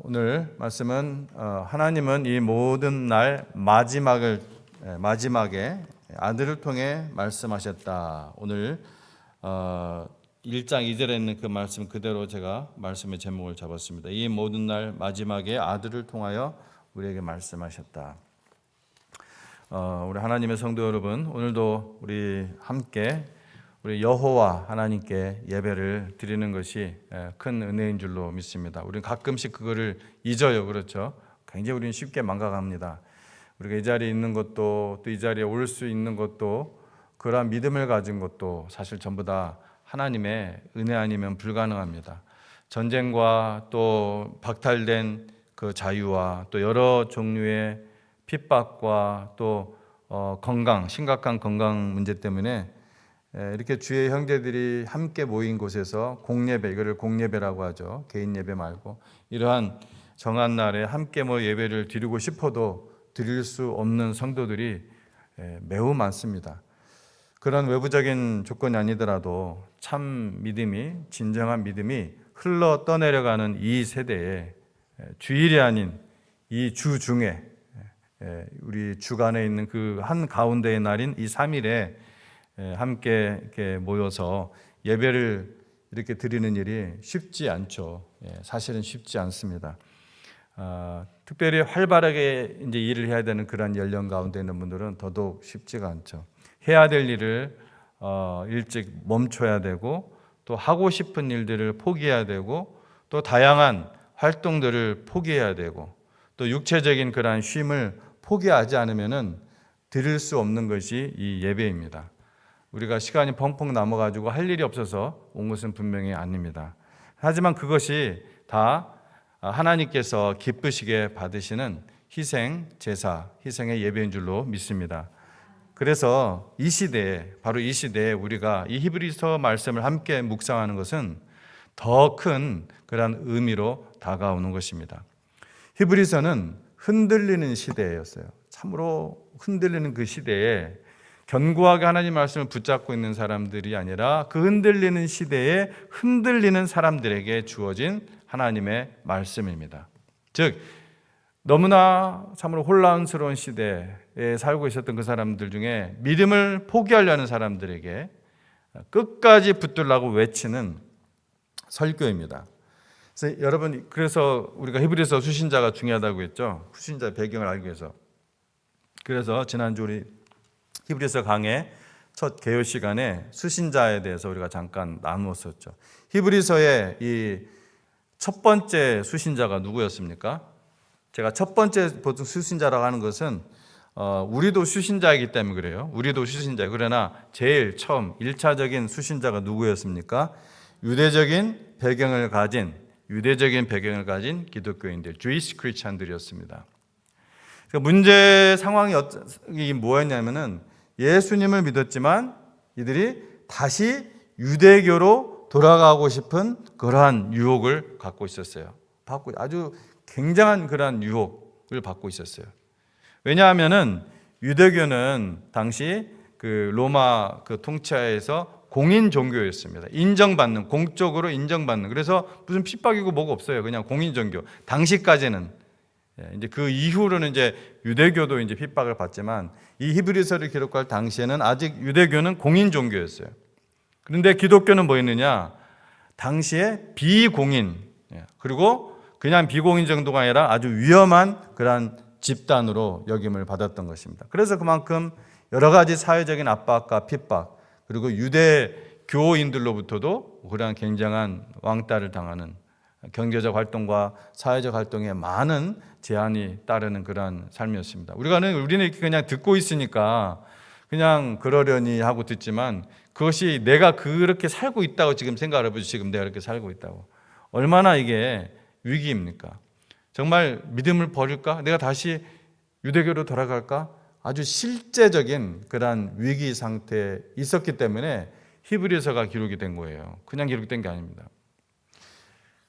오늘 말씀은 하나님은 이 모든 날 마지막에 아들을 통해 말씀하셨다. 오늘 1장 2절에 있는 그 말씀 그대로 제가 말씀의 제목을 잡았습니다. 이 모든 날 마지막에 아들을 통하여 우리에게 말씀하셨다. 우리 하나님의 성도 여러분, 오늘도 우리 함께 우리 여호와 하나님께 예배를 드리는 것이 큰 은혜인 줄로 믿습니다. 우리는 가끔씩 그거를 잊어요. 그렇죠? 굉장히 우리는 쉽게 망각합니다. 우리가 이 자리에 있는 것도 또 이 자리에 올 수 있는 것도 그러한 믿음을 가진 것도 사실 전부 다 하나님의 은혜 아니면 불가능합니다. 전쟁과 또 박탈된 그 자유와 또 여러 종류의 핍박과 또 심각한 건강 문제 때문에 이렇게 주의 형제들이 함께 모인 곳에서 공예배, 이거를 공예배라고 하죠. 개인 예배 말고 이러한 정한 날에 함께 예배를 드리고 싶어도 드릴 수 없는 성도들이 매우 많습니다. 그런 외부적인 조건이 아니더라도 참 믿음이, 진정한 믿음이 흘러 떠내려가는 이 세대에 주일이 아닌 이 주 중에 우리 주간에 있는 그 한 가운데의 날인 이 3일에 함께 이렇게 모여서 예배를 이렇게 드리는 일이 쉽지 않죠. 사실은 쉽지 않습니다. 특별히 활발하게 이제 일을 해야 되는 그런 연령 가운데 있는 분들은 더더욱 쉽지가 않죠. 해야 될 일을 일찍 멈춰야 되고 또 하고 싶은 일들을 포기해야 되고 또 다양한 활동들을 포기해야 되고 또 육체적인 그런 쉼을 포기하지 않으면은 드릴 수 없는 것이 이 예배입니다. 우리가 시간이 펑펑 남아가지고 할 일이 없어서 온 것은 분명히 아닙니다. 하지만 그것이 다 하나님께서 기쁘시게 받으시는 희생 제사, 희생의 예배인 줄로 믿습니다. 그래서 이 시대에, 바로 이 시대에 우리가 이 히브리서 말씀을 함께 묵상하는 것은 더 큰 그런 의미로 다가오는 것입니다. 히브리서는 흔들리는 시대였어요. 참으로 흔들리는 그 시대에 견고하게 하나님 말씀을 붙잡고 있는 사람들이 아니라 그 흔들리는 시대에 흔들리는 사람들에게 주어진 하나님의 말씀입니다. 즉 너무나 참으로 혼란스러운 시대에 살고 있었던 그 사람들 중에 믿음을 포기하려는 사람들에게 끝까지 붙들라고 외치는 설교입니다. 그래서 여러분, 그래서 우리가 히브리서 수신자가 중요하다고 했죠. 수신자의 배경을 알기 위해서. 그래서 지난주 우리 히브리서 강의 첫 개요 시간에 수신자에 대해서 우리가 잠깐 나누었었죠. 히브리서의 이 첫 번째 수신자가 누구였습니까? 제가 첫 번째 보통 수신자라고 하는 것은 우리도 수신자이기 때문에 그래요. 우리도 수신자예요. 그러나 제일 처음 1차적인 수신자가 누구였습니까? 유대적인 배경을 가진 기독교인들, Jewish Christian들이었습니다. 문제 상황이 뭐였냐면은 예수님을 믿었지만 이들이 다시 유대교로 돌아가고 싶은 그러한 유혹을 갖고 있었어요. 아주 굉장한 그러한 유혹을 받고 있었어요. 왜냐하면은 유대교는 당시 그 로마 그 통치하에서 공인 종교였습니다. 공적으로 인정받는. 그래서 무슨 핍박이고 뭐가 없어요. 그냥 공인 종교. 당시까지는. 이제 그 이후로는 이제 유대교도 이제 핍박을 받지만 이 히브리서를 기록할 당시에는 아직 유대교는 공인 종교였어요. 그런데 기독교는 뭐였느냐? 당시에 비공인, 그리고 그냥 비공인 정도가 아니라 아주 위험한 그러한 집단으로 역임을 받았던 것입니다. 그래서 그만큼 여러 가지 사회적인 압박과 핍박, 그리고 유대교인들로부터도 그러한 굉장한 왕따를 당하는 경제적 활동과 사회적 활동에 많은 제한이 따르는 그러한 삶이었습니다. 우리는 이렇게 그냥 듣고 있으니까 그냥 그러려니 하고 듣지만 그것이 내가 그렇게 살고 있다고 지금 생각을 해보죠. 지금 내가 이렇게 살고 있다고. 얼마나 이게 위기입니까? 정말 믿음을 버릴까? 내가 다시 유대교로 돌아갈까? 아주 실제적인 그러한 위기 상태에 있었기 때문에 히브리서가 기록이 된 거예요. 그냥 기록된 게 아닙니다.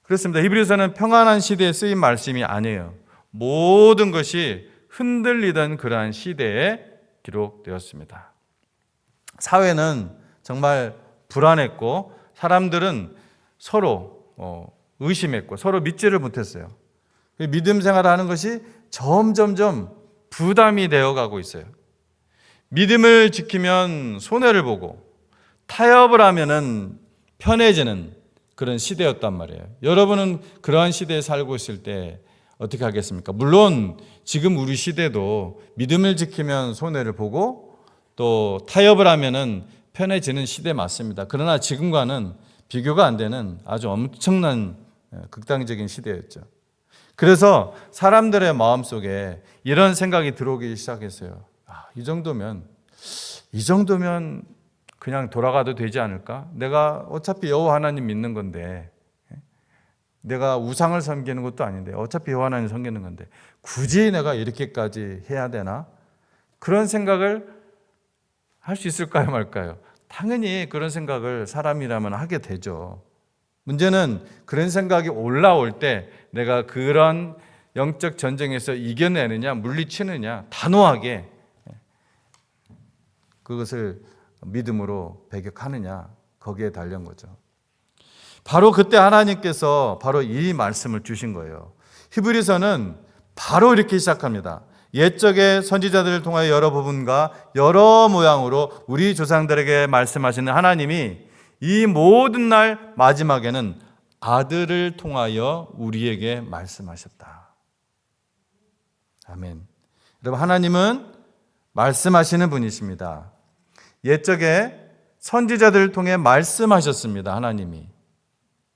그렇습니다. 히브리서는 평안한 시대에 쓰인 말씀이 아니에요. 모든 것이 흔들리던 그러한 시대에 기록되었습니다. 사회는 정말 불안했고 사람들은 서로 의심했고 서로 믿지를 못했어요. 믿음 생활하는 것이 점점점 부담이 되어가고 있어요. 믿음을 지키면 손해를 보고 타협을 하면은 편해지는 그런 시대였단 말이에요. 여러분은 그러한 시대에 살고 있을 때 어떻게 하겠습니까? 물론 지금 우리 시대도 믿음을 지키면 손해를 보고 또 타협을 하면은 편해지는 시대 맞습니다. 그러나 지금과는 비교가 안 되는 아주 엄청난 극단적인 시대였죠. 그래서 사람들의 마음속에 이런 생각이 들어오기 시작했어요. 이 정도면 그냥 돌아가도 되지 않을까? 내가 어차피 여호와 하나님 믿는 건데, 내가 우상을 섬기는 것도 아닌데 어차피 여호와 하나님 섬기는 건데 굳이 내가 이렇게까지 해야 되나? 그런 생각을 할 수 있을까요, 말까요? 당연히 그런 생각을 사람이라면 하게 되죠. 문제는 그런 생각이 올라올 때 내가 그런 영적 전쟁에서 이겨내느냐, 물리치느냐, 단호하게 그것을 믿음으로 배격하느냐, 거기에 달린 거죠. 바로 그때 하나님께서 바로 이 말씀을 주신 거예요. 히브리서는 바로 이렇게 시작합니다. 옛적의 선지자들을 통하여 여러 부분과 여러 모양으로 우리 조상들에게 말씀하시는 하나님이 이 모든 날 마지막에는 아들을 통하여 우리에게 말씀하셨다. 아멘. 여러분, 하나님은 말씀하시는 분이십니다. 옛적에 선지자들을 통해 말씀하셨습니다. 하나님이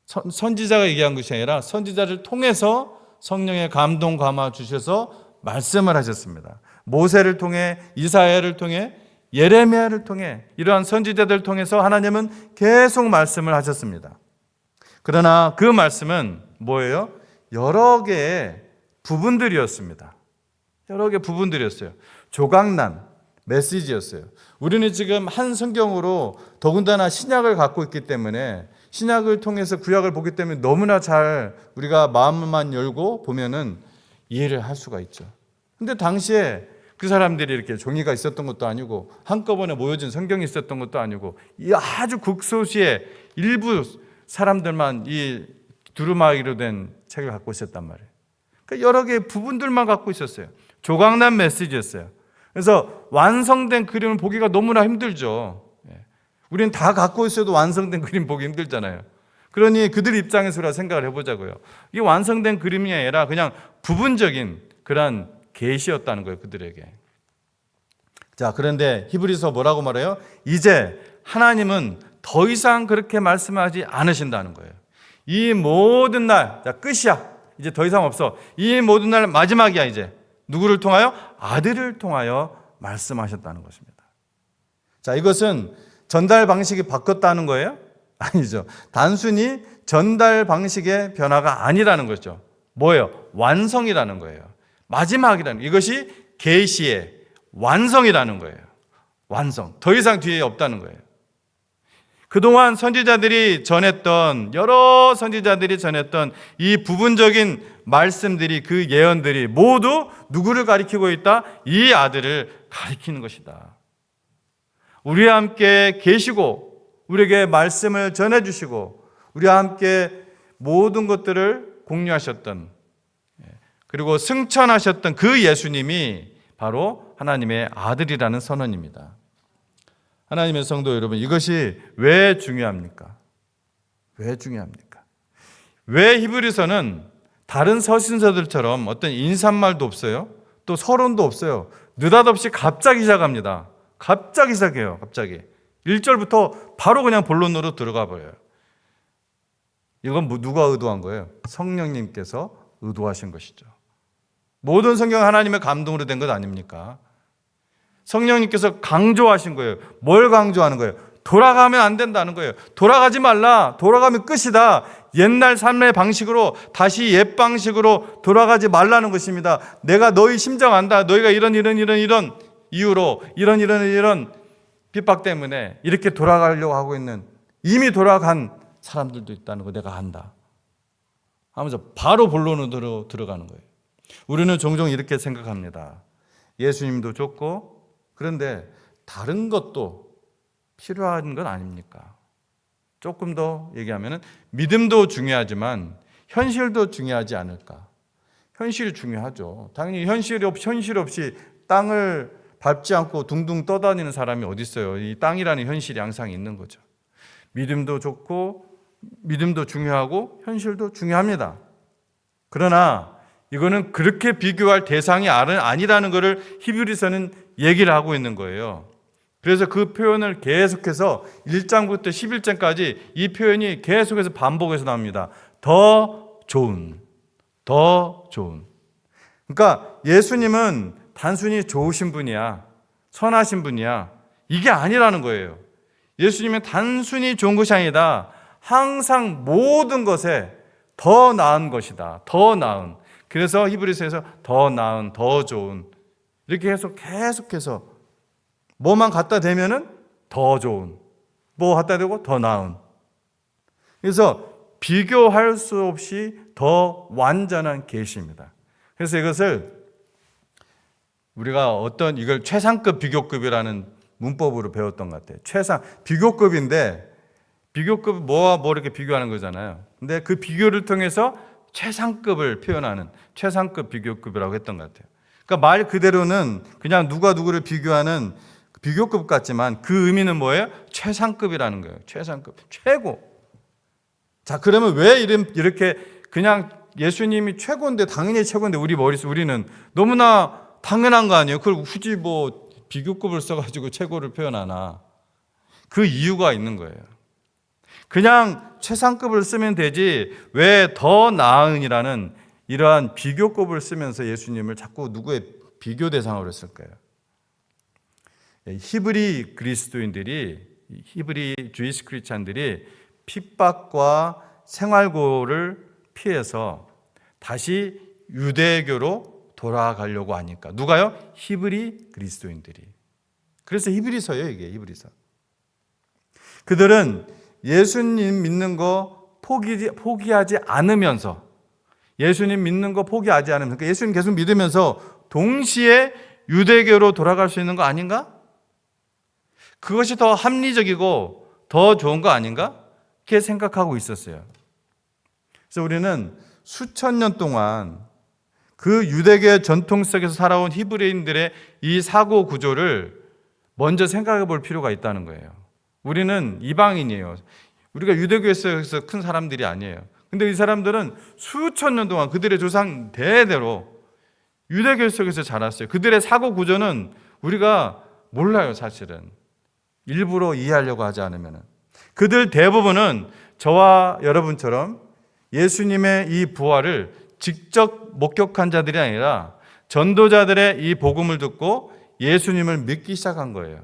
선지자가 얘기한 것이 아니라 선지자를 통해서 성령의 감동 감화 주셔서 말씀을 하셨습니다. 모세를 통해, 이사야를 통해, 예레미야를 통해, 이러한 선지자들을 통해서 하나님은 계속 말씀을 하셨습니다. 그러나 그 말씀은 뭐예요? 여러 개의 부분들이었습니다. 여러 개의 부분들이었어요. 조각난 메시지였어요. 우리는 지금 한 성경으로 더군다나 신약을 갖고 있기 때문에, 신약을 통해서 구약을 보기 때문에 너무나 잘 우리가 마음만 열고 보면은 이해를 할 수가 있죠. 근데 당시에 그 사람들이 이렇게 종이가 있었던 것도 아니고 한꺼번에 모여진 성경이 있었던 것도 아니고 이 아주 극소수의 일부 사람들만 이 두루마기로 된 책을 갖고 있었단 말이에요. 그러니까 여러 개의 부분들만 갖고 있었어요. 조각난 메시지였어요. 그래서 완성된 그림을 보기가 너무나 힘들죠. 우리는 다 갖고 있어도 완성된 그림 보기 힘들잖아요. 그러니 그들 입장에서 생각을 해보자고요. 이게 완성된 그림이 아니라 그냥 부분적인 그런 계시였다는 거예요, 그들에게. 자, 그런데 히브리서 뭐라고 말해요? 이제 하나님은 더 이상 그렇게 말씀하지 않으신다는 거예요. 이 모든 날, 자, 끝이야. 이제 더 이상 없어. 이 모든 날 마지막이야, 이제. 누구를 통하여? 아들을 통하여 말씀하셨다는 것입니다. 자, 이것은 전달 방식이 바뀌었다는 거예요? 아니죠. 단순히 전달 방식의 변화가 아니라는 거죠. 뭐예요? 완성이라는 거예요. 마지막이라는, 이것이 계시의 완성이라는 거예요. 완성. 더 이상 뒤에 없다는 거예요. 그동안 선지자들이 전했던, 여러 선지자들이 전했던 이 부분적인 말씀들이, 그 예언들이 모두 누구를 가리키고 있다? 이 아들을 가리키는 것이다. 우리와 함께 계시고 우리에게 말씀을 전해주시고 우리와 함께 모든 것들을 공유하셨던, 그리고 승천하셨던 그 예수님이 바로 하나님의 아들이라는 선언입니다. 하나님의 성도 여러분, 이것이 왜 중요합니까? 왜 중요합니까? 왜 히브리서는 다른 서신서들처럼 어떤 인사말도 없어요? 또 서론도 없어요. 느닷없이 갑자기 시작합니다. 갑자기 시작해요. 갑자기 1절부터 바로 그냥 본론으로 들어가 버려요. 이건 누가 의도한 거예요? 성령님께서 의도하신 것이죠. 모든 성경은 하나님의 감동으로 된 것 아닙니까? 성령님께서 강조하신 거예요. 뭘 강조하는 거예요? 돌아가면 안 된다는 거예요. 돌아가지 말라. 돌아가면 끝이다. 옛날 삶의 방식으로, 다시 옛 방식으로 돌아가지 말라는 것입니다. 내가 너희 심정 안다. 너희가 이런 이유로 이런 핍박 때문에 이렇게 돌아가려고 하고 있는, 이미 돌아간 사람들도 있다는 거 내가 안다 하면서 바로 본론으로 들어가는 거예요. 우리는 종종 이렇게 생각합니다. 예수님도 좋고 그런데 다른 것도 필요한 건 아닙니까? 조금 더 얘기하면 믿음도 중요하지만 현실도 중요하지 않을까? 현실이 중요하죠. 당연히 현실 없이 땅을 밟지 않고 둥둥 떠다니는 사람이 어디 있어요. 이 땅이라는 현실이 항상 있는 거죠. 믿음도 좋고 믿음도 중요하고 현실도 중요합니다. 그러나 이거는 그렇게 비교할 대상이 아니라는 것을 히브리서는 얘기를 하고 있는 거예요. 그래서 그 표현을 계속해서 1장부터 11장까지 이 표현이 계속해서 반복해서 나옵니다. 더 좋은. 그러니까 예수님은 단순히 좋으신 분이야, 선하신 분이야, 이게 아니라는 거예요. 예수님은 단순히 좋은 것이 아니다. 항상 모든 것에 더 나은 것이다. 더 나은. 그래서 히브리서에서 더 나은, 더 좋은, 이렇게 해서 계속해서 뭐만 갖다 대면은 더 좋은, 뭐 갖다 대고 더 나은. 그래서 비교할 수 없이 더 완전한 계시입니다. 그래서 이것을 우리가 이걸 최상급 비교급이라는 문법으로 배웠던 것 같아요. 비교급인데, 비교급 뭐와 뭐 이렇게 비교하는 거잖아요. 근데 그 비교를 통해서 최상급을 표현하는 최상급 비교급이라고 했던 것 같아요. 그러니까 말 그대로는 그냥 누가 누구를 비교하는 비교급 같지만 그 의미는 뭐예요? 최상급이라는 거예요. 최상급, 최고. 자, 그러면 왜 이렇게 그냥 예수님이 최고인데, 당연히 최고인데 우리는 너무나 당연한 거 아니에요? 그걸 굳이 뭐 비교급을 써가지고 최고를 표현하나? 그 이유가 있는 거예요. 그냥 최상급을 쓰면 되지 왜 더 나은이라는 이러한 비교급을 쓰면서 예수님을 자꾸 누구의 비교 대상으로 했을까요? 히브리 주이스 크리스찬들이 핍박과 생활고를 피해서 다시 유대교로 돌아가려고 하니까. 누가요? 히브리 그리스도인들이. 그래서 히브리서예요, 이게 히브리서. 그들은 예수님 믿는 거 포기하지 않으면서, 그러니까 예수님 계속 믿으면서 동시에 유대교로 돌아갈 수 있는 거 아닌가? 그것이 더 합리적이고 더 좋은 거 아닌가? 그렇게 생각하고 있었어요. 그래서 우리는 수천 년 동안 그 유대교의 전통 속에서 살아온 히브리인들의 이 사고 구조를 먼저 생각해 볼 필요가 있다는 거예요. 우리는 이방인이에요. 우리가 유대교에서 큰 사람들이 아니에요. 근데 이 사람들은 수천 년 동안 그들의 조상 대대로 유대교 속에서 자랐어요. 그들의 사고 구조는 우리가 몰라요, 사실은. 일부러 이해하려고 하지 않으면. 그들 대부분은 저와 여러분처럼 예수님의 이 부활을 직접 목격한 자들이 아니라 전도자들의 이 복음을 듣고 예수님을 믿기 시작한 거예요.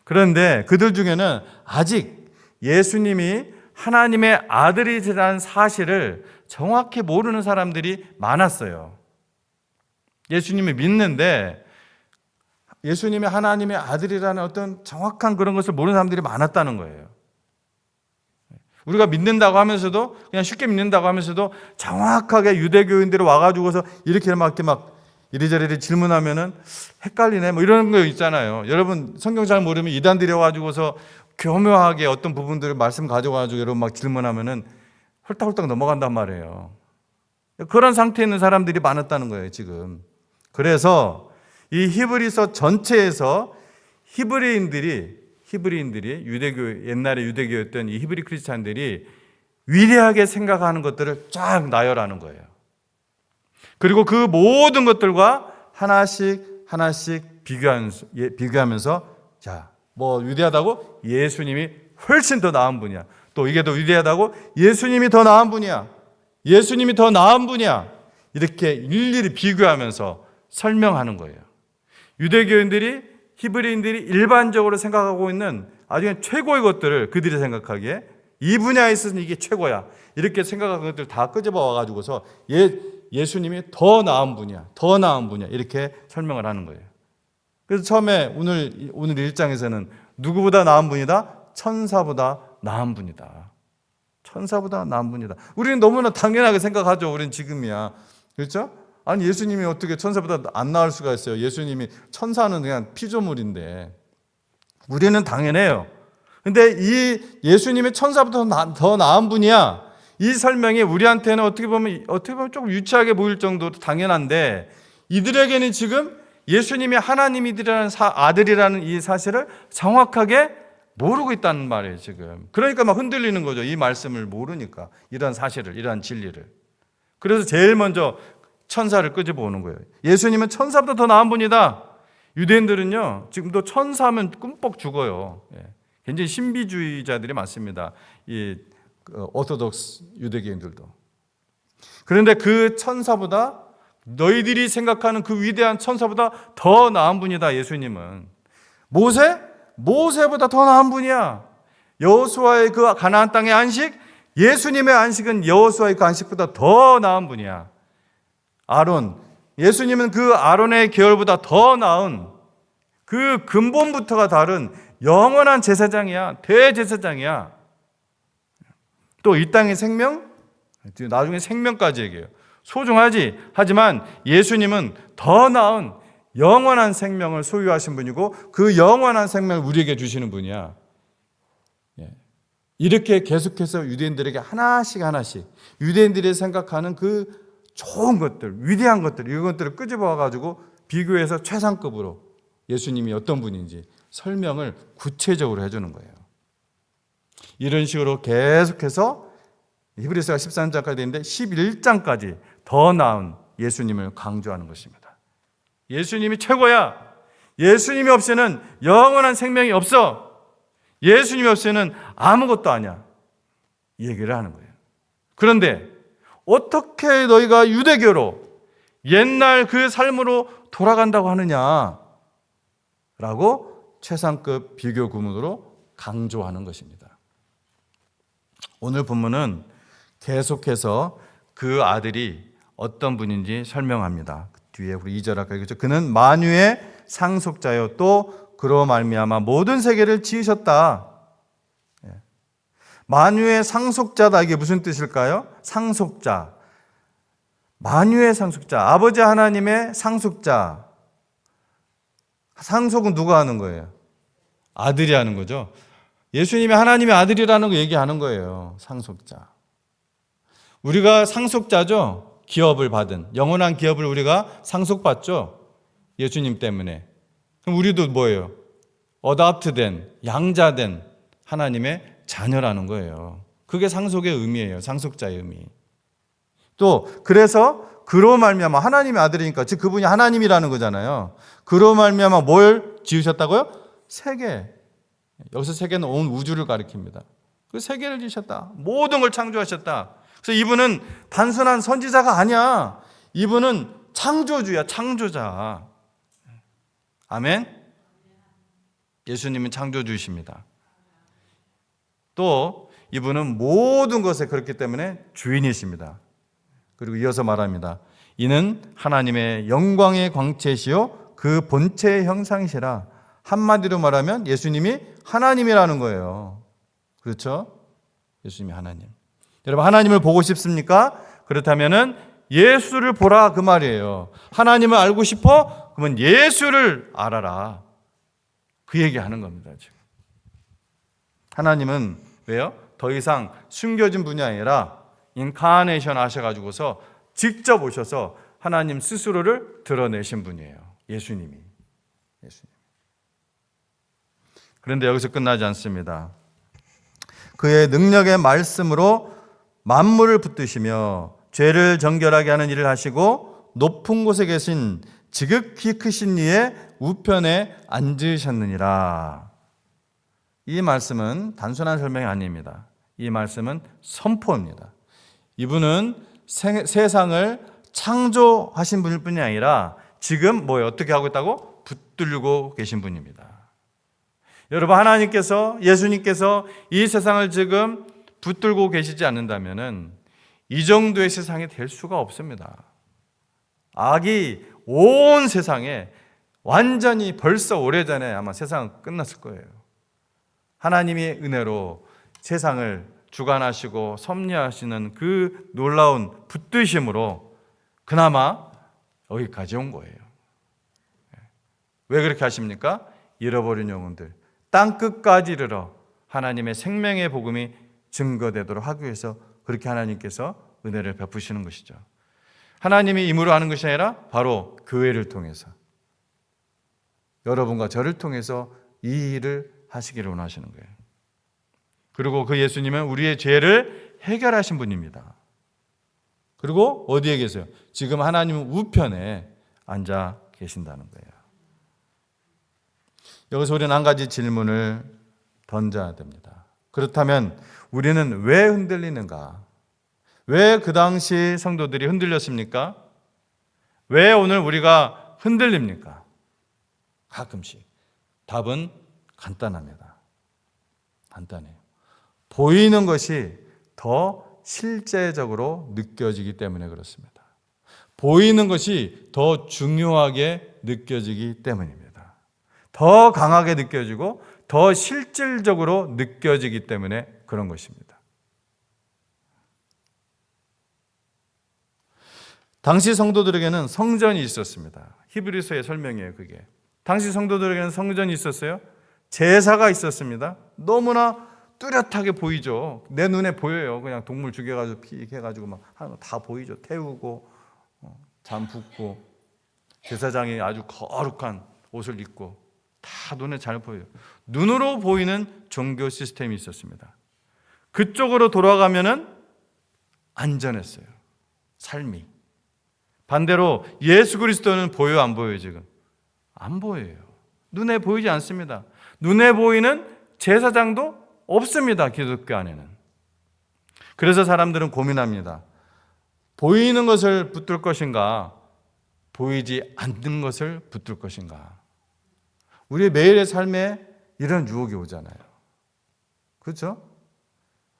그런데 그들 중에는 아직 예수님이 하나님의 아들이라는 사실을 정확히 모르는 사람들이 많았어요. 예수님을 믿는데 예수님이 하나님의 아들이라는 어떤 정확한 그런 것을 모르는 사람들이 많았다는 거예요. 우리가 믿는다고 하면서도, 그냥 쉽게 믿는다고 하면서도 정확하게 유대교인들이 와가지고서 이렇게 막 이리저리 질문하면은 헷갈리네, 뭐 이런 거 있잖아요. 여러분 성경 잘 모르면 이단들이 와가지고서 교묘하게 어떤 부분들을 말씀 가져가지고 여러분 막 질문하면은 홀딱홀딱 넘어간단 말이에요. 그런 상태에 있는 사람들이 많았다는 거예요, 지금. 그래서 이 히브리서 전체에서 히브리인들이 옛날에 유대교였던 이 히브리 크리스찬들이 위대하게 생각하는 것들을 쫙 나열하는 거예요. 그리고 그 모든 것들과 하나씩 비교하면서 자, 뭐 위대하다고? 예수님이 훨씬 더 나은 분이야. 또 이게 더 위대하다고? 예수님이 더 나은 분이야. 예수님이 더 나은 분이야. 이렇게 일일이 비교하면서 설명하는 거예요. 유대교인들이, 히브리인들이 일반적으로 생각하고 있는 아주 최고의 것들을 그들이 생각하기에 이 분야에 있어서는 이게 최고야, 이렇게 생각하는 것들을 다 끄집어 와가지고서 예수님이 더 나은 분이야, 더 나은 분이야, 이렇게 설명을 하는 거예요. 그래서 처음에 오늘 1장에서는 누구보다 나은 분이다? 천사보다 나은 분이다. 천사보다 나은 분이다. 우리는 너무나 당연하게 생각하죠. 우리는 지금이야. 그렇죠? 아니, 예수님이 어떻게 천사보다 안 나을 수가 있어요? 예수님이, 천사는 그냥 피조물인데. 우리는 당연해요. 근데 이 예수님이 천사보다 더 나은 분이야, 이 설명이 우리한테는 어떻게 보면 조금 유치하게 보일 정도로 당연한데 이들에게는 지금 예수님이 하나님이라는 아들이라는 이 사실을 정확하게 모르고 있다는 말이에요, 지금. 그러니까 막 흔들리는 거죠. 이 말씀을 모르니까. 이런 사실을, 이런 진리를. 그래서 제일 먼저 천사를 끄집어오는 거예요. 예수님은 천사보다 더 나은 분이다. 유대인들은요, 지금도 천사하면 꿈뻑 죽어요. 굉장히 신비주의자들이 많습니다. 이 오소독스 유대교인들도. 그런데 그 천사보다, 너희들이 생각하는 그 위대한 천사보다 더 나은 분이다, 예수님은. 모세보다 더 나은 분이야. 여호수아의 그 가나안 땅의 안식, 예수님의 안식은 여호수아의 그 안식보다 더 나은 분이야. 아론, 예수님은 그 아론의 계열보다 더 나은, 그 근본부터가 다른 영원한 제사장이야. 대제사장이야. 또 이 땅의 생명, 나중에 생명까지 얘기해요. 소중하지. 하지만 예수님은 더 나은 영원한 생명을 소유하신 분이고 그 영원한 생명을 우리에게 주시는 분이야. 이렇게 계속해서 유대인들에게 하나씩 유대인들이 생각하는 그 좋은 것들, 위대한 것들, 이것들을 끄집어와가지고 비교해서 최상급으로 예수님이 어떤 분인지 설명을 구체적으로 해주는 거예요. 이런 식으로 계속해서 히브리서가 13장까지 되는데 11장까지 더 나은 예수님을 강조하는 것입니다. 예수님이 최고야. 예수님이 없이는 영원한 생명이 없어. 예수님이 없이는 아무것도 아니야. 이 얘기를 하는 거예요. 그런데 어떻게 너희가 유대교로 옛날 그 삶으로 돌아간다고 하느냐? 라고 최상급 비교 구문으로 강조하는 것입니다. 오늘 본문은 계속해서 그 아들이 어떤 분인지 설명합니다. 뒤에 우리 2절 아까 얘기했죠. 그는 만유의 상속자요 또 그로 말미암아 모든 세계를 지으셨다. 만유의 상속자다. 이게 무슨 뜻일까요? 상속자. 만유의 상속자. 아버지 하나님의 상속자. 상속은 누가 하는 거예요? 아들이 하는 거죠. 예수님이 하나님의 아들이라는 거 얘기하는 거예요. 상속자. 우리가 상속자죠. 기업을 받은, 영원한 기업을 우리가 상속받죠. 예수님 때문에. 그럼 우리도 뭐예요? 어답트된, 양자된 하나님의 자녀라는 거예요. 그게 상속의 의미예요. 상속자의 의미. 또 그래서 그로 말미암아 하나님의 아들이니까 즉 그분이 하나님이라는 거잖아요. 그로 말미암아 뭘 지으셨다고요? 세계. 여기서 세계는 온 우주를 가리킵니다. 그 세계를 지으셨다. 모든 걸 창조하셨다. 그래서 이분은 단순한 선지자가 아니야. 이분은 창조주야. 창조자. 아멘. 예수님은 창조주이십니다. 또 이분은 모든 것에 그렇기 때문에 주인이십니다. 그리고 이어서 말합니다. 이는 하나님의 영광의 광채시요 그 본체의 형상이시라. 한마디로 말하면 예수님이 하나님이라는 거예요. 그렇죠? 예수님이 하나님. 여러분 하나님을 보고 싶습니까? 그렇다면은 예수를 보라 그 말이에요. 하나님을 알고 싶어? 그러면 예수를 알아라. 그 얘기하는 겁니다. 지금. 하나님은 왜요? 더 이상 숨겨진 분이 아니라 인카네이션 하셔가지고서 직접 오셔서 하나님 스스로를 드러내신 분이에요. 예수님이. 그런데 여기서 끝나지 않습니다. 그의 능력의 말씀으로 만물을 붙드시며 죄를 정결하게 하는 일을 하시고 높은 곳에 계신 지극히 크신 이의 우편에 앉으셨느니라. 이 말씀은 단순한 설명이 아닙니다. 이 말씀은 선포입니다. 이분은 세상을 창조하신 분일 뿐이 아니라 지금 어떻게 하고 있다고? 붙들고 계신 분입니다. 여러분 하나님께서 예수님께서 이 세상을 지금 붙들고 계시지 않는다면은 이 정도의 세상이 될 수가 없습니다. 악이 온 세상에 완전히 벌써 오래전에 아마 세상은 끝났을 거예요. 하나님의 은혜로 세상을 주관하시고 섭리하시는 그 놀라운 붙드심으로 그나마 여기까지 온 거예요. 왜 그렇게 하십니까? 잃어버린 영혼들 땅끝까지 이르러 하나님의 생명의 복음이 증거되도록 하기 위해서 그렇게 하나님께서 은혜를 베푸시는 것이죠. 하나님이 임으로 하는 것이 아니라 바로 교회를 통해서, 여러분과 저를 통해서 이 일을 하시기를 원하시는 거예요. 그리고 그 예수님은 우리의 죄를 해결하신 분입니다. 그리고 어디에 계세요? 지금 하나님 우편에 앉아 계신다는 거예요. 여기서 우리는 한 가지 질문을 던져야 됩니다. 그렇다면 우리는 왜 흔들리는가? 왜 그 당시 성도들이 흔들렸습니까? 왜 오늘 우리가 흔들립니까? 가끔씩. 답은 간단합니다. 간단해요. 보이는 것이 더 실제적으로 느껴지기 때문에 그렇습니다. 보이는 것이 더 중요하게 느껴지기 때문입니다. 더 강하게 느껴지고 더 실질적으로 느껴지기 때문에 그런 것입니다. 당시 성도들에게는 성전이 있었습니다. 히브리서의 설명이에요, 그게. 당시 성도들에게는 성전이 있었어요. 제사가 있었습니다. 너무나 뚜렷하게 보이죠. 내 눈에 보여요. 그냥 동물 죽여가지고 피 해가지고 막 하는 거 다 보이죠. 태우고 잠 붓고 제사장이 아주 거룩한 옷을 입고 다 눈에 잘 보여요. 눈으로 보이는 종교 시스템이 있었습니다. 그쪽으로 돌아가면은 안전했어요. 삶이. 반대로 예수 그리스도는 보여요, 안 보여요, 지금? 안 보여요. 눈에 보이지 않습니다. 눈에 보이는 제사장도 없습니다, 기독교 안에는. 그래서 사람들은 고민합니다. 보이는 것을 붙들 것인가, 보이지 않는 것을 붙들 것인가. 우리의 매일의 삶에 이런 유혹이 오잖아요. 그렇죠?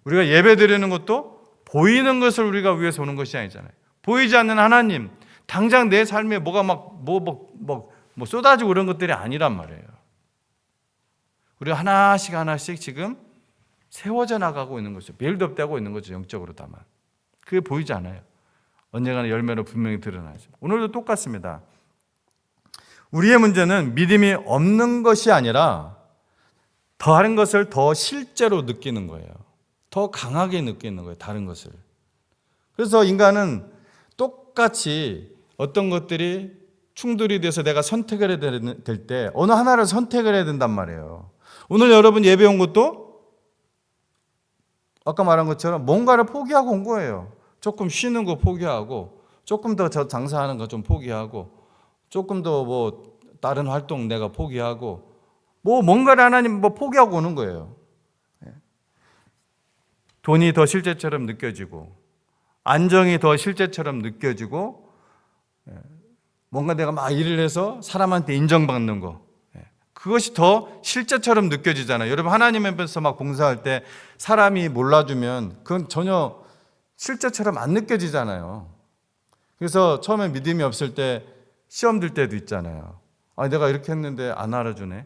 우리가 예배 드리는 것도 보이는 것을 우리가 위해서 오는 것이 아니잖아요. 보이지 않는 하나님, 당장 내 삶에 뭐가 뭐 쏟아지고 그런 것들이 아니란 말이에요. 우리가 하나씩 지금 세워져 나가고 있는 거죠. 빌드업되고 있는 거죠, 영적으로 다만. 그게 보이지 않아요. 언젠가는 열매로 분명히 드러나죠. 오늘도 똑같습니다. 우리의 문제는 믿음이 없는 것이 아니라 다른 것을 더 실제로 느끼는 거예요. 더 강하게 느끼는 거예요, 다른 것을. 그래서 인간은 똑같이 어떤 것들이 충돌이 돼서 내가 선택을 해야 될 때 어느 하나를 선택을 해야 된단 말이에요. 오늘 여러분 예배 온 것도 아까 말한 것처럼 뭔가를 포기하고 온 거예요. 조금 쉬는 거 포기하고, 조금 더 장사하는 거 좀 포기하고, 조금 더 뭐 다른 활동 내가 포기하고, 뭔가를 하나님 포기하고 오는 거예요. 돈이 더 실제처럼 느껴지고, 안정이 더 실제처럼 느껴지고, 뭔가 내가 막 일을 해서 사람한테 인정받는 거, 그것이 더 실제처럼 느껴지잖아요. 여러분 하나님 앞에서 막 봉사할 때 사람이 몰라주면 그건 전혀 실제처럼 안 느껴지잖아요. 그래서 처음에 믿음이 없을 때 시험 들 때도 있잖아요. 내가 이렇게 했는데 안 알아주네.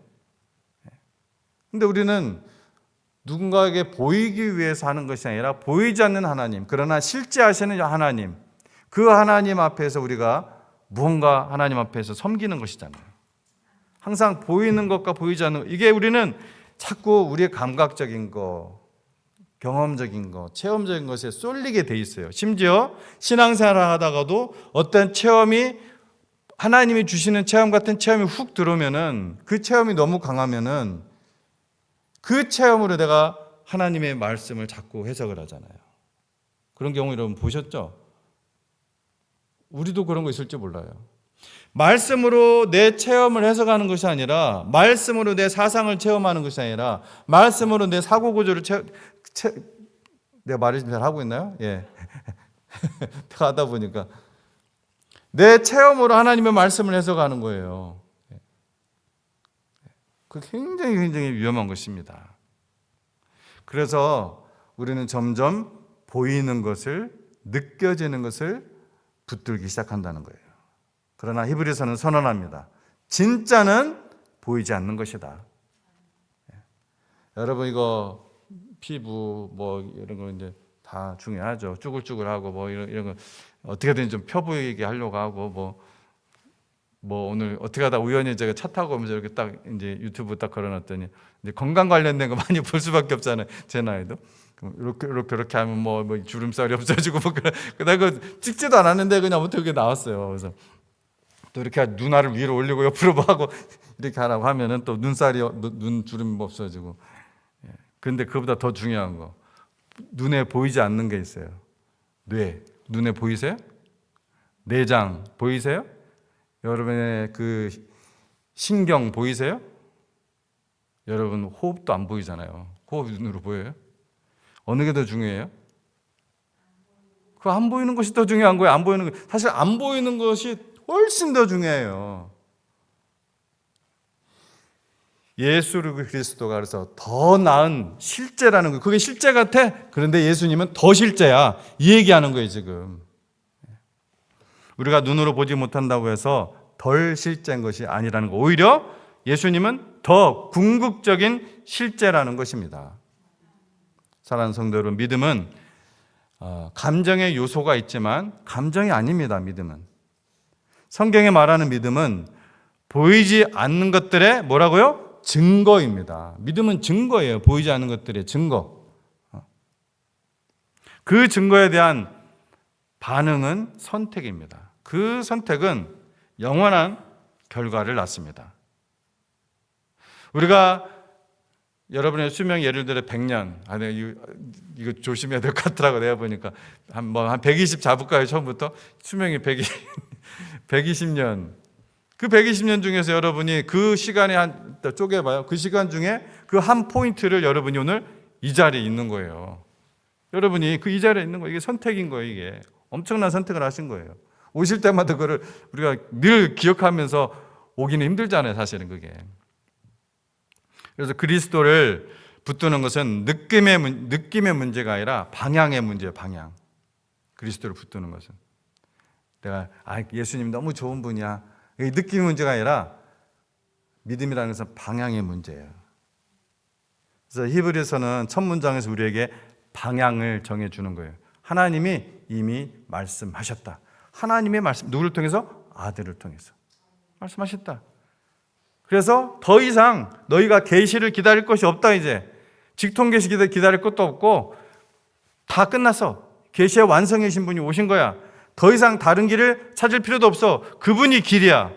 근데 우리는 누군가에게 보이기 위해서 하는 것이 아니라 보이지 않는 하나님, 그러나 실제 하시는 하나님, 그 하나님 앞에서 우리가 무언가 하나님 앞에서 섬기는 것이잖아요. 항상 보이는 것과 보이지 않는 것, 이게 우리는 자꾸 우리의 감각적인 거, 경험적인 거, 체험적인 것에 쏠리게 돼 있어요. 심지어 신앙생활을 하다가도 어떤 체험이, 하나님이 주시는 체험 같은 체험이 훅 들어오면은, 그 체험이 너무 강하면은 그 체험으로 내가 하나님의 말씀을 자꾸 해석을 하잖아요. 그런 경우 여러분 보셨죠? 우리도 그런 거 있을지 몰라요. 말씀으로 내 체험을 해석하는 것이 아니라, 말씀으로 내 사상을 체험하는 것이 아니라, 말씀으로 내 사고 구조를 내가 말을 잘 하고 있나요? 예. 하다 보니까 내 체험으로 하나님의 말씀을 해석하는 거예요. 그 굉장히 위험한 것입니다. 그래서 우리는 점점 보이는 것을, 느껴지는 것을 붙들기 시작한다는 거예요. 그러나 히브리서는 선언합니다. 진짜는 보이지 않는 것이다. 여러분 이거 피부 이런 거 이제 다 중요하죠. 쭈글쭈글하고 이런 거 어떻게든 좀 펴 보이게 하려고 하고 오늘 어떻게 하다 우연히 제가 차 타고 오면서 이렇게 딱 이제 유튜브 딱 걸어놨더니 이제 건강 관련된 거 많이 볼 수밖에 없잖아요. 제 나이도. 이렇게 하면 뭐 주름살이 없어지고 그 찍지도 않았는데 그냥 아무튼 그게 나왔어요. 그래서 또 이렇게 눈알을 위로 올리고 옆으로 하고 이렇게 하라고 하면은 또 눈 주름 없어지고. 그런데 그보다 더 중요한 거, 눈에 보이지 않는 게 있어요. 눈에 보이세요? 내장 보이세요? 여러분의 그 신경 보이세요? 여러분 호흡도 안 보이잖아요. 호흡 눈으로 보여요? 어느 게 더 중요해요? 그 안 보이는 것이 더 중요한 거예요. 안 보이는 거. 사실 안 보이는 것이 훨씬 더 중요해요. 예수 그리스도가 그래서 더 나은 실제라는 거. 그게 실제 같아. 그런데 예수님은 더 실제야. 이 얘기하는 거예요, 지금. 우리가 눈으로 보지 못한다고 해서 덜 실제인 것이 아니라는 거. 오히려 예수님은 더 궁극적인 실제라는 것입니다. 사랑하는 성도 여러분, 믿음은 감정의 요소가 있지만 감정이 아닙니다. 믿음은. 성경에 말하는 믿음은 보이지 않는 것들의 뭐라고요? 증거입니다. 믿음은 증거예요. 보이지 않는 것들의 증거. 그 증거에 대한 반응은 선택입니다. 그 선택은 영원한 결과를 낳습니다. 우리가 여러분의 수명이 예를 들어 100년, 이거 조심해야 될 것 같더라고. 내가 보니까 한 120 잡을까요? 처음부터 수명이 120년. 그 120년 중에서 여러분이 그 시간에 쪼개봐요. 그 시간 중에 그 한 포인트를 여러분이 오늘 이 자리에 있는 거예요. 여러분이 그 이 자리에 있는 거, 이게 선택인 거예요. 이게 엄청난 선택을 하신 거예요. 오실 때마다 그거를 우리가 늘 기억하면서 오기는 힘들잖아요. 사실은 그게. 그래서 그리스도를 붙드는 것은 느낌의 문제가 아니라 방향의 문제예요. 방향. 그리스도를 붙드는 것은 내가 예수님 너무 좋은 분이야. 이게 느낌의 문제가 아니라 믿음이라는 것은 방향의 문제예요. 그래서 히브리서는 첫 문장에서 우리에게 방향을 정해주는 거예요. 하나님이 이미 말씀하셨다. 하나님의 말씀, 누구를 통해서? 아들을 통해서 말씀하셨다. 그래서 더 이상 너희가 계시를 기다릴 것이 없다. 이제 직통 계시 기다릴 것도 없고 다 끝났어. 계시의 완성이신 분이 오신 거야. 더 이상 다른 길을 찾을 필요도 없어. 그분이 길이야.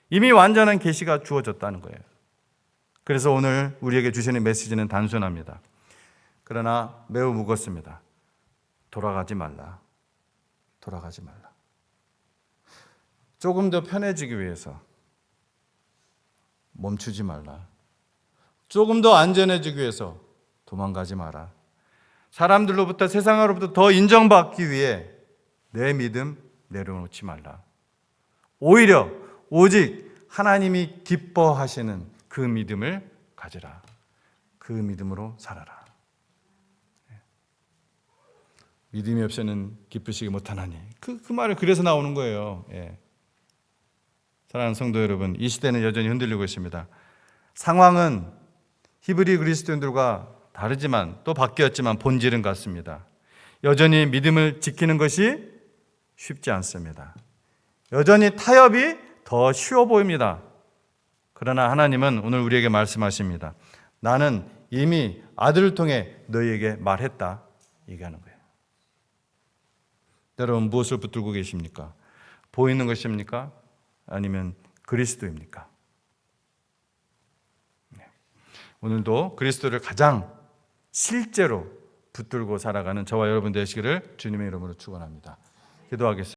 이미 완전한 계시가 주어졌다는 거예요. 그래서 오늘 우리에게 주시는 메시지는 단순합니다. 그러나 매우 무겁습니다. 돌아가지 말라. 돌아가지 말라. 조금 더 편해지기 위해서 멈추지 말라. 조금 더 안전해지기 위해서 도망가지 마라. 사람들로부터, 세상으로부터 더 인정받기 위해 내 믿음 내려놓지 말라. 오히려 오직 하나님이 기뻐하시는 그 믿음을 가지라. 그 믿음으로 살아라. 믿음이 없이는 기쁘시기 못하나니. 그 말을 그래서 나오는 거예요. 사랑하는 성도 여러분, 이 시대는 여전히 흔들리고 있습니다. 상황은 히브리 그리스도인들과 다르지만 또 바뀌었지만 본질은 같습니다. 여전히 믿음을 지키는 것이 쉽지 않습니다. 여전히 타협이 더 쉬워 보입니다. 그러나 하나님은 오늘 우리에게 말씀하십니다. 나는 이미 아들을 통해 너희에게 말했다. 얘기하는 거예요. 여러분 무엇을 붙들고 계십니까? 보이는 것입니까? 아니면 그리스도입니까? 오늘도 그리스도를 가장 실제로 붙들고 살아가는 저와 여러분 되시기를 주님의 이름으로 축원합니다. 기도하겠습니다.